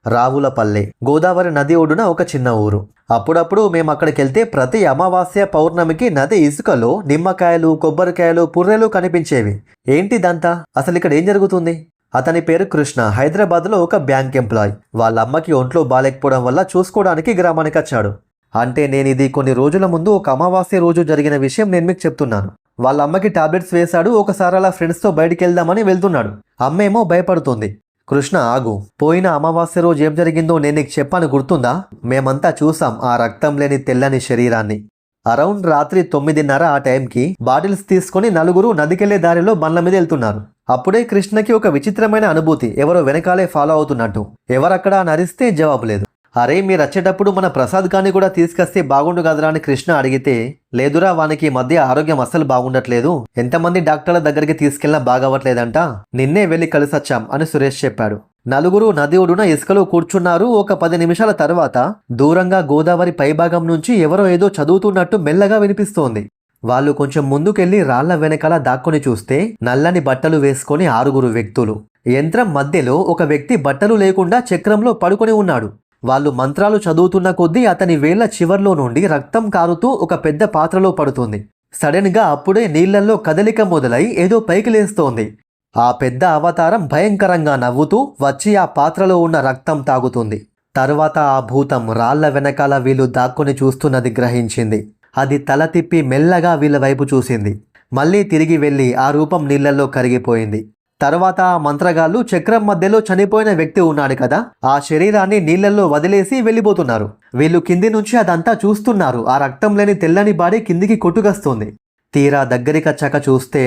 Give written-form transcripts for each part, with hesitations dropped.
రావులపల్లె గోదావరి నది ఒడ్డున ఒక చిన్న ఊరు. అప్పుడప్పుడు మేము అక్కడికి వెళ్తే ప్రతి అమావాస్య పౌర్ణమికి నది ఇసుకలో నిమ్మకాయలు, కొబ్బరికాయలు, పుర్రెలు కనిపించేవి. ఏంటిదంతా? అసలు ఇక్కడ ఏం జరుగుతుంది? అతని పేరు కృష్ణ. హైదరాబాద్లో ఒక బ్యాంక్ ఎంప్లాయ్. వాళ్ళ అమ్మకి ఒంట్లో బాలేకపోవడం వల్ల చూసుకోవడానికి గ్రామానికి వచ్చాడు. అంటే నేను ఇది కొన్ని రోజుల ముందు ఒక అమావాస్య రోజు జరిగిన విషయం నేను మీకు చెప్తున్నాను. వాళ్ళ అమ్మకి టాబ్లెట్స్ వేశాడు. ఒకసారి అలా ఫ్రెండ్స్తో బయటికి వెళ్దామని వెళ్తున్నాడు. అమ్మేమో భయపడుతుంది. కృష్ణ ఆగు, పోయిన అమావాస్య రోజు ఏం జరిగిందో నేను నీకు చెప్పాను, గుర్తుందా? మేమంతా చూసాం ఆ రక్తం లేని తెల్లని శరీరాన్ని. అరౌండ్ రాత్రి 9:30 ఆ టైంకి బాటిల్స్ తీసుకుని నలుగురు నదికెళ్లే దారిలో బండ్ల మీద వెళ్తున్నారు. అప్పుడే కృష్ణకి ఒక విచిత్రమైన అనుభూతి, ఎవరో వెనకాలే ఫాలో అవుతున్నట్టు. ఎవరక్కడ అని అరిస్తే జవాబు లేదు. అరే, మీరు వచ్చేటప్పుడు మన ప్రసాద్ గాన్ని కూడా తీసుకొస్తే బాగుండు కదరా అని కృష్ణ అడిగితే, లేదురా, వానికి ఈ మధ్య ఆరోగ్యం అస్సలు బాగుండట్లేదు, ఎంతమంది డాక్టర్ల దగ్గరికి తీసుకెళ్ళినా బాగవ్వట్లేదంట, నిన్నే వెళ్ళి కలిసొచ్చాం అని సురేష్ చెప్పాడు. నలుగురు నది ఒడ్డున ఇసుకలో కూర్చున్నారు. ఒక 10 నిమిషాల తర్వాత దూరంగా గోదావరి పైభాగం నుంచి ఎవరో ఏదో చదువుతున్నట్టు మెల్లగా వినిపిస్తోంది. వాళ్ళు కొంచెం ముందుకెళ్లి రాళ్ల వెనకాల దాక్కుని చూస్తే నల్లని బట్టలు వేసుకొని 6 వ్యక్తులు. యంత్రం మధ్యలో ఒక వ్యక్తి బట్టలు లేకుండా చక్రంలో పడుకొని ఉన్నాడు. వాళ్ళు మంత్రాలు చదువుతున్న కొద్దీ అతని వేళ్ల చివర్లో నుండి రక్తం కారుతూ ఒక పెద్ద పాత్రలో పడుతుంది. సడన్ గా అప్పుడే నీళ్లల్లో కదలిక మొదలై ఏదో పైకి లేస్తోంది. ఆ పెద్ద అవతారం భయంకరంగా నవ్వుతూ వచ్చి ఆ పాత్రలో ఉన్న రక్తం తాగుతుంది. తర్వాత ఆ భూతం రాళ్ల వెనకాల వీళ్ళు దాక్కుని చూస్తున్నది గ్రహించింది. అది తల తిప్పి మెల్లగా వీళ్ళ వైపు చూసింది. మళ్ళీ తిరిగి వెళ్ళి ఆ రూపం నీళ్లలో కరిగిపోయింది. తర్వాత ఆ మంత్రగాళ్ళు చక్రం మధ్యలో చనిపోయిన వ్యక్తి ఉన్నాడు కదా, ఆ శరీరాన్ని నీళ్లలో వదిలేసి వెళ్ళిపోతున్నారు. వీళ్ళు కింది నుంచి అదంతా చూస్తున్నారు. ఆ రక్తం లేని తెల్లని బాడీ కిందికి కొట్టుకొస్తుంది. తీరా దగ్గరికచ్చాక చూస్తే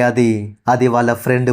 అది వాళ్ళ ఫ్రెండ్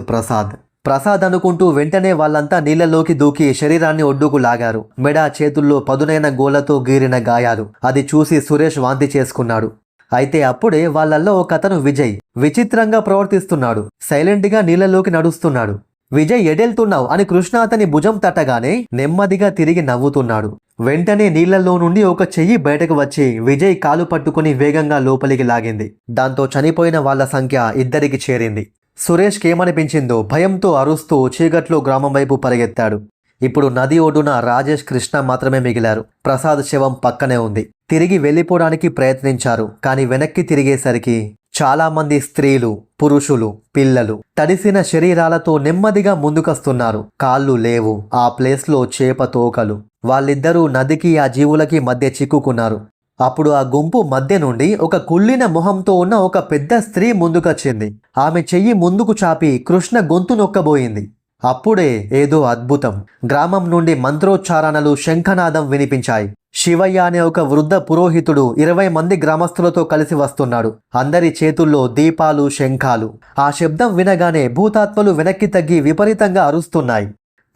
ప్రసాద్ అనుకుంటూ వెంటనే వాళ్ళంతా నీళ్లలోకి దూకి శరీరాన్ని ఒడ్డుకు లాగారు. మెడ, చేతుల్లో పదునైన గోళ్లతో గీరిన గాయాలు. అది చూసి సురేష్ వాంతి చేసుకున్నాడు. అయితే అప్పుడే వాళ్ళల్లో ఒక అతను విజయ్ విచిత్రంగా ప్రవర్తిస్తున్నాడు. సైలెంట్గా నీళ్లలోకి నడుస్తున్నాడు. విజయ్, ఎడెళ్తున్నావు అని కృష్ణ అతని భుజం తట్టగానే నెమ్మదిగా తిరిగి నవ్వుతున్నాడు. వెంటనే నీళ్లలో నుండి ఒక చెయ్యి బయటకు వచ్చి విజయ్ కాలు పట్టుకుని వేగంగా లోపలికి లాగింది. దాంతో చనిపోయిన వాళ్ళ సంఖ్య 2కి చేరింది. సురేష్కి ఏమనిపించిందో భయంతో అరుస్తూ చీకట్లో గ్రామం వైపు పరిగెత్తాడు. ఇప్పుడు నది ఒడ్డున రాజేష్, కృష్ణ మాత్రమే మిగిలారు. ప్రసాద్ శవం పక్కనే ఉంది. తిరిగి వెళ్ళిపోవడానికి ప్రయత్నించారు. కానీ వెనక్కి తిరిగేసరికి చాలామంది స్త్రీలు, పురుషులు, పిల్లలు తడిసిన శరీరాలతో నెమ్మదిగా ముందుకొస్తున్నారు. కాళ్ళు లేవు. ఆ ప్లేస్లో చేప తోకలు. వాళ్ళిద్దరూ నదికి ఆ జీవులకి మధ్య చిక్కుకున్నారు. అప్పుడు ఆ గుంపు మధ్య నుండి ఒక కుళ్ళిన మొహంతో ఉన్న ఒక పెద్ద స్త్రీ ముందుకొచ్చింది. ఆమె చెయ్యి ముందుకు చాపి కృష్ణ గొంతు నొక్కబోయింది. అప్పుడే ఏదో అద్భుతం. గ్రామం నుండి మంత్రోచ్చారణలు, శంఖనాదం వినిపించాయి. శివయ్య అనే ఒక వృద్ధ పురోహితుడు 20 మంది గ్రామస్తులతో కలిసి వస్తున్నాడు. అందరి చేతుల్లో దీపాలు, శంఖాలు. ఆ శబ్దం వినగానే భూతాత్మలు వెనక్కి తగ్గి విపరీతంగా అరుస్తున్నాయి.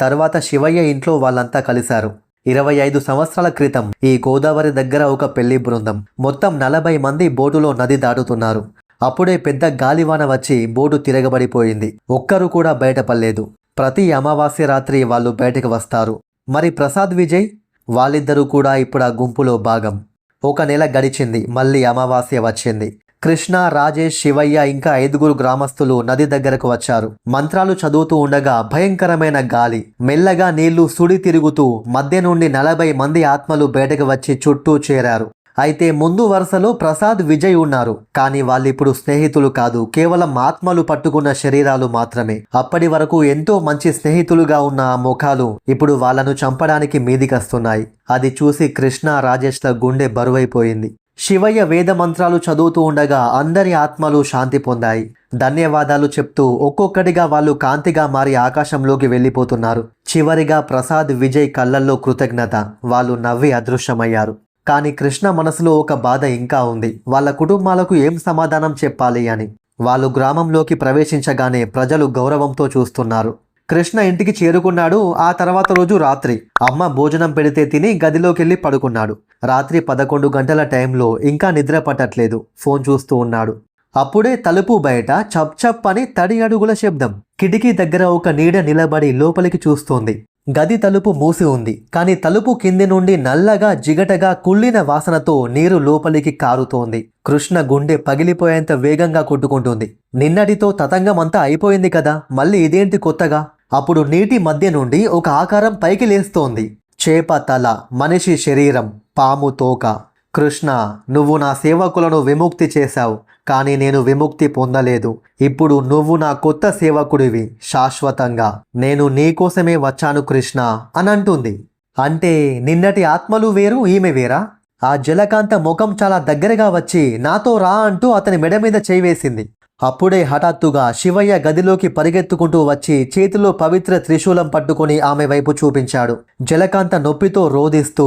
తర్వాత శివయ్య ఇంట్లో వాళ్ళంతా కలిశారు. 25 సంవత్సరాల క్రితం ఈ గోదావరి దగ్గర ఒక పెళ్లి బృందం మొత్తం 40 మంది బోటులో నది దాటుతున్నారు. అప్పుడే పెద్ద గాలివాన వచ్చి బోటు తిరగబడిపోయింది. ఒక్కరు కూడా బయటపడలేదు. ప్రతి అమావాస్య రాత్రి వాళ్ళు బయటకు వస్తారు. మరి ప్రసాద్, విజయ్ వాళ్ళిద్దరూ కూడా ఇప్పుడు ఆ గుంపులో భాగం. 1 నెల గడిచింది. మళ్ళీ అమావాస్య వచ్చింది. కృష్ణ, రాజేష్, శివయ్య ఇంకా 5 గ్రామస్తులు నది దగ్గరకు వచ్చారు. మంత్రాలు చదువుతూ ఉండగా భయంకరమైన గాలి, మెల్లగా నీళ్లు సుడి తిరుగుతూ మధ్య నుండి 40 మంది ఆత్మలు బయటకు వచ్చి చుట్టూ చేరారు. అయితే ముందు వరుసలో ప్రసాద్, విజయ్ ఉన్నారు. కానీ వాళ్ళిప్పుడు స్నేహితులు కాదు, కేవలం ఆత్మలు పట్టుకున్న శరీరాలు మాత్రమే. అప్పటి వరకు ఎంతో మంచి స్నేహితులుగా ఉన్న ఆ ముఖాలు ఇప్పుడు వాళ్ళను చంపడానికి మీదికొస్తున్నాయి. అది చూసి కృష్ణ, రాజేష్ల గుండె బరువైపోయింది. శివయ్య వేద మంత్రాలు చదువుతూ ఉండగా అందరి ఆత్మలు శాంతి పొందాయి. ధన్యవాదాలు చెప్తూ ఒక్కొక్కటిగా వాళ్ళు కాంతిగా మారి ఆకాశంలోకి వెళ్ళిపోతున్నారు. చివరిగా ప్రసాద్, విజయ్ కళ్ళల్లో కృతజ్ఞత. వాళ్ళు నవ్వి అదృశ్యమయ్యారు. కానీ కృష్ణ మనసులో ఒక బాధ ఇంకా ఉంది. వాళ్ళ కుటుంబాలకు ఏం సమాధానం చెప్పాలి అని. వాళ్ళు గ్రామంలోకి ప్రవేశించగానే ప్రజలు గౌరవంతో చూస్తున్నారు. కృష్ణ ఇంటికి చేరుకున్నాడు. ఆ తర్వాత రోజు రాత్రి అమ్మ భోజనం పెడితే తిని గదిలోకెళ్ళి పడుకున్నాడు. రాత్రి 11 గంటల టైంలో ఇంకా నిద్ర పట్టట్లేదు. ఫోన్ చూస్తూ ఉన్నాడు. అప్పుడే తలుపు బయట చప్ చప్ అని తడి అడుగుల శబ్దం. కిటికీ దగ్గర ఒక నీడ నిలబడి లోపలికి చూస్తోంది. గది తలుపు మూసి ఉంది. కానీ తలుపు కింది నుండి నల్లగా, జిగటగా, కుళ్ళిన వాసనతో నీరు లోపలికి కారుతోంది. కృష్ణ గుండె పగిలిపోయేంత వేగంగా కొట్టుకుంటుంది. నిన్నటితో తతంగమంతా అయిపోయింది కదా, మళ్ళీ ఇదేంటి కొత్తగా? అప్పుడు నీటి మధ్య నుండి ఒక ఆకారం పైకి లేస్తోంది. చేప తల, మనిషి శరీరం, పాము తోక. కృష్ణ, నువ్వు నా సేవకులను విముక్తి చేశావు, కానీ నేను విముక్తి పొందలేదు. ఇప్పుడు నువ్వు నా కొత్త సేవకుడివి శాశ్వతంగా. నేను నీకోసమే వచ్చాను కృష్ణ అని అంటుంది. అంటే నిన్నటి ఆత్మలు వేరు, ఈమె వేరా? ఆ జలకాంత ముఖం చాలా దగ్గరగా వచ్చి నాతో రా అంటూ అతని మెడ మీద చేయి వేసింది. అప్పుడే హఠాత్తుగా శివయ్య గదిలోకి పరిగెత్తుకుంటూ వచ్చి చేతిలో పవిత్ర త్రిశూలం పట్టుకుని ఆమె వైపు చూపించాడు. జలకాంత నొప్పితో రోదిస్తూ,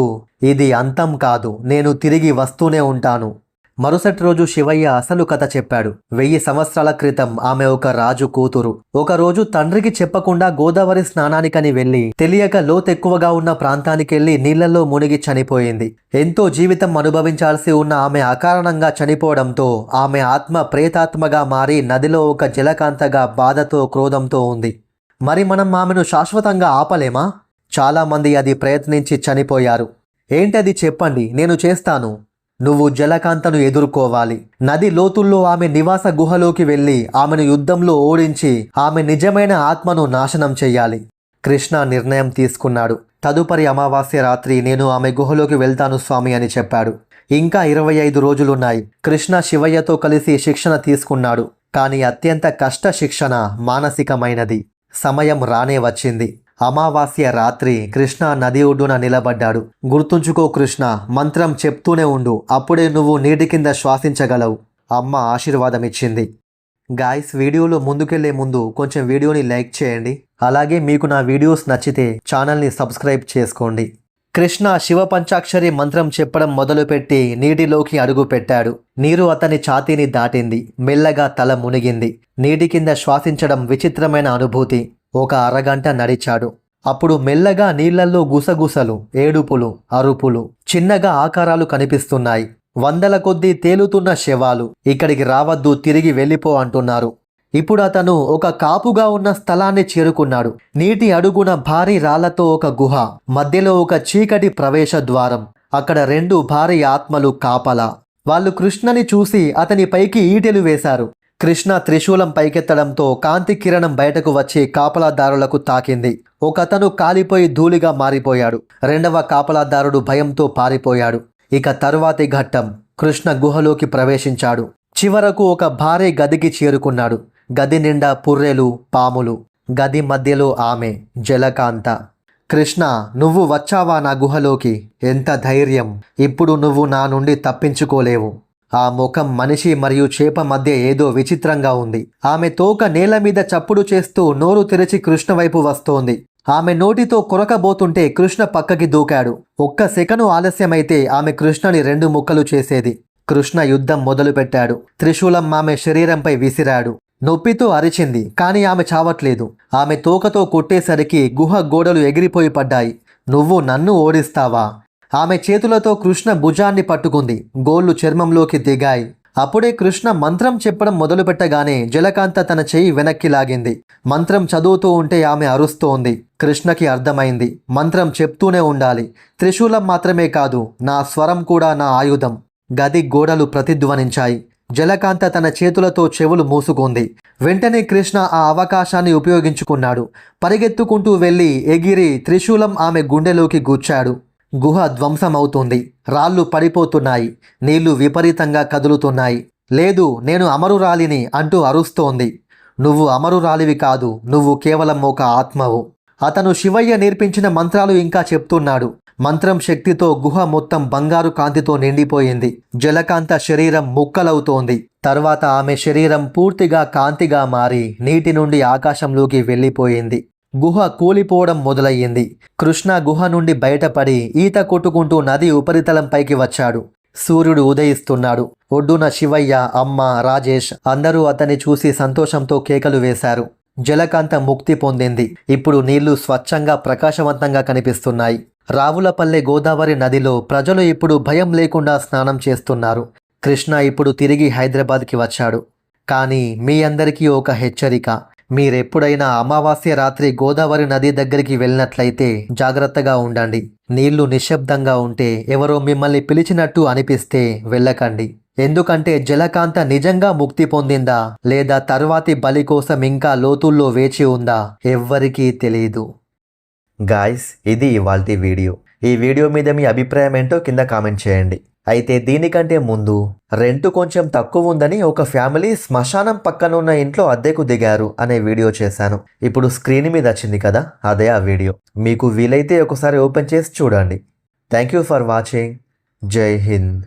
ఇది అంతం కాదు, నేను తిరిగి వస్తూనే ఉంటాను. మరుసటి రోజు శివయ్య అసలు కథ చెప్పాడు. 1000 సంవత్సరాల క్రితం ఆమె ఒక రాజు కూతురు. ఒకరోజు తండ్రికి చెప్పకుండా గోదావరి స్నానానికని వెళ్లి తెలియక లోతెక్కువగా ఉన్న ప్రాంతానికెళ్లి నీళ్లలో మునిగి చనిపోయింది. ఎంతో జీవితం అనుభవించాల్సి ఉన్న ఆమె అకారణంగా చనిపోవడంతో ఆమె ఆత్మ ప్రేతాత్మగా మారి నదిలో ఒక జలకాంతగా బాధతో క్రోధంతో ఉంది. మరి మనం ఆమెను శాశ్వతంగా ఆపలేమా? చాలామంది అది ప్రయత్నించి చనిపోయారు. ఏంటది చెప్పండి, నేను చేస్తాను. నువ్వు జలకాంతను ఎదుర్కోవాలి. నది లోతుల్లో ఆమె నివాస గుహలోకి వెళ్ళి ఆమెను యుద్ధంలో ఓడించి ఆమె నిజమైన ఆత్మను నాశనం చెయ్యాలి. కృష్ణ నిర్ణయం తీసుకున్నాడు. తదుపరి అమావాస్య రాత్రి నేను ఆమె గుహలోకి వెళ్తాను స్వామి అని చెప్పాడు. ఇంకా 25 రోజులున్నాయి. కృష్ణ శివయ్యతో కలిసి శిక్షణ తీసుకున్నాడు. కానీ అత్యంత కష్ట శిక్షణ మానసికమైనది. సమయం రానే వచ్చింది. అమావాస్య రాత్రి కృష్ణ నది ఒడ్డున నిలబడ్డాడు. గుర్తుంచుకో కృష్ణ, మంత్రం చెప్తూనే ఉండు, అప్పుడే నువ్వు నీటి కింద శ్వాసించగలవు. అమ్మ ఆశీర్వాదం ఇచ్చింది. గాయ్స్, వీడియోలో ముందుకెళ్లే ముందు కొంచెం వీడియోని లైక్ చేయండి. అలాగే మీకు నా వీడియోస్ నచ్చితే ఛానల్ని సబ్స్క్రైబ్ చేసుకోండి. కృష్ణ శివ పంచాక్షరి మంత్రం చెప్పడం మొదలుపెట్టి నీటిలోకి అడుగు పెట్టాడు. నీరు అతని ఛాతీని దాటింది. మెల్లగా తల మునిగింది. నీటి కింద శ్వాసించడం విచిత్రమైన అనుభూతి. ఒక అరగంట నడిచాడు. అప్పుడు మెల్లగా నీళ్లల్లో గుసగుసలు, ఏడుపులు, అరుపులు, చిన్నగా ఆకారాలు కనిపిస్తున్నాయి. 100ల కొద్దీ తేలుతున్న శవాలు. ఇక్కడికి రావద్దు, తిరిగి వెళ్ళిపో అంటున్నారు. ఇప్పుడు అతను ఒక కాపుగా ఉన్న స్థలాన్ని చేరుకున్నాడు. నీటి అడుగున భారీ రాళ్లతో ఒక గుహ, మధ్యలో ఒక చీకటి ప్రవేశ ద్వారం. అక్కడ 2 భారీ ఆత్మలు కాపలా. వాళ్ళు కృష్ణని చూసి అతని పైకి ఈటెలు వేశారు. కృష్ణ త్రిశూలం పైకెత్తడంతో కాంతి కిరణం బయటకు వచ్చి కాపలాదారులకు తాకింది. ఒకతను కాలిపోయి ధూళిగా మారిపోయాడు. 2వ కాపలాదారుడు భయంతో పారిపోయాడు. ఇక తరువాతి ఘట్టం. కృష్ణ గుహలోకి ప్రవేశించాడు. చివరకు ఒక భారీ గదికి చేరుకున్నాడు. గది నిండా పుర్రెలు, పాములు. గది మధ్యలో ఆమె జలకాంత. కృష్ణ, నువ్వు వచ్చావా నా గుహలోకి? ఎంత ధైర్యం! ఇప్పుడు నువ్వు నా నుండి తప్పించుకోలేవు. ఆ ముఖం మనిషి మరియు చేప మధ్య ఏదో విచిత్రంగా ఉంది. ఆమె తోక నేల మీద చప్పుడు చేస్తూ నోరు తెరిచి కృష్ణ వైపు వస్తోంది. ఆమె నోటితో కొరకబోతుంటే కృష్ణ పక్కకి దూకాడు. ఒక్క సెకను ఆలస్యమైతే ఆమె కృష్ణని 2 ముక్కలు చేసేది. కృష్ణ యుద్ధం మొదలుపెట్టాడు. త్రిశూలం ఆమె శరీరంపై విసిరాడు. నొప్పితో అరిచింది, కానీ ఆమె చావట్లేదు. ఆమె తోకతో కొట్టేసరికి గుహ గోడలు ఎగిరిపోయి పడ్డాయి. నువ్వు నన్ను ఓడిస్తావా? ఆమె చేతులతో కృష్ణ భుజాన్ని పట్టుకుంది. గోళ్లు చర్మంలోకి దిగాయి. అప్పుడే కృష్ణ మంత్రం చెప్పడం మొదలుపెట్టగానే జలకాంత తన చెయ్యి వెనక్కి లాగింది. మంత్రం చదువుతూ ఉంటే ఆమె అరుస్తోంది. కృష్ణకి అర్థమైంది, మంత్రం చెప్తూనే ఉండాలి. త్రిశూలం మాత్రమే కాదు, నా స్వరం కూడా నా ఆయుధం. గది గోడలు ప్రతిధ్వనించాయి. జలకాంత తన చేతులతో చెవులు మూసుకుంది. వెంటనే కృష్ణ ఆ అవకాశాన్ని ఉపయోగించుకున్నాడు. పరిగెత్తుకుంటూ వెళ్ళి ఎగిరి త్రిశూలం ఆమె గుండెలోకి గుచ్చాడు. గుహ ధ్వంసమవుతుంది. రాళ్ళు పడిపోతున్నాయి. నీళ్లు విపరీతంగా కదులుతున్నాయి. లేదు, నేను అమరురాలిని అంటూ అరుస్తోంది. నువ్వు అమరురాలివి కాదు, నువ్వు కేవలం ఒక ఆత్మవు. అతను శివయ్య నేర్పించిన మంత్రాలు ఇంకా చెప్తున్నాడు. మంత్రం శక్తితో గుహ మొత్తం బంగారు కాంతితో నిండిపోయింది. జలకాంత శరీరం ముక్కలవుతోంది. తర్వాత ఆమె శరీరం పూర్తిగా కాంతిగా మారి నీటి నుండి ఆకాశంలోకి వెళ్ళిపోయింది. గుహ కూలిపోవడం మొదలయ్యింది. కృష్ణ గుహ నుండి బయటపడి ఈత కొట్టుకుంటూ నది ఉపరితలంపైకి వచ్చాడు. సూర్యుడు ఉదయిస్తున్నాడు. ఒడ్డున శివయ్య, అమ్మ, రాజేష్ అందరూ అతన్ని చూసి సంతోషంతో కేకలు వేశారు. జలకాంత ముక్తి పొందింది. ఇప్పుడు నీళ్లు స్వచ్ఛంగా ప్రకాశవంతంగా కనిపిస్తున్నాయి. రావులపల్లె గోదావరి నదిలో ప్రజలు ఇప్పుడు భయం లేకుండా స్నానం చేస్తున్నారు. కృష్ణ ఇప్పుడు తిరిగి హైదరాబాద్కి వచ్చాడు. కానీ మీ అందరికీ ఒక హెచ్చరిక. మీరెప్పుడైనా అమావాస్య రాత్రి గోదావరి నది దగ్గరికి వెళ్ళినట్లయితే జాగ్రత్తగా ఉండండి. నీళ్లు నిశ్శబ్దంగా ఉంటే, ఎవరో మిమ్మల్ని పిలిచినట్టు అనిపిస్తే వెళ్ళకండి. ఎందుకంటే జలకాంత నిజంగా ముక్తి పొందిందా లేదా తర్వాతి బలి కోసం ఇంకా లోతుల్లో వేచి ఉందా ఎవ్వరికీ తెలియదు. గాయ్స్, ఇది ఇవాల్టి వీడియో. ఈ వీడియో మీద మీ అభిప్రాయం ఏంటో కింద కామెంట్ చేయండి. అయితే దీనికంటే ముందు రెంట్ కొంచెం తక్కువ ఉందని ఒక ఫ్యామిలీ శ్మశానం పక్కన ఉన్న ఇంట్లో అద్దెకు దిగారు అనే వీడియో చేశాను. ఇప్పుడు స్క్రీన్ మీద వచ్చింది కదా, అదే ఆ వీడియో. మీకు వీలైతే ఒకసారి ఓపెన్ చేసి చూడండి. Thank you for watching. జై హింద్.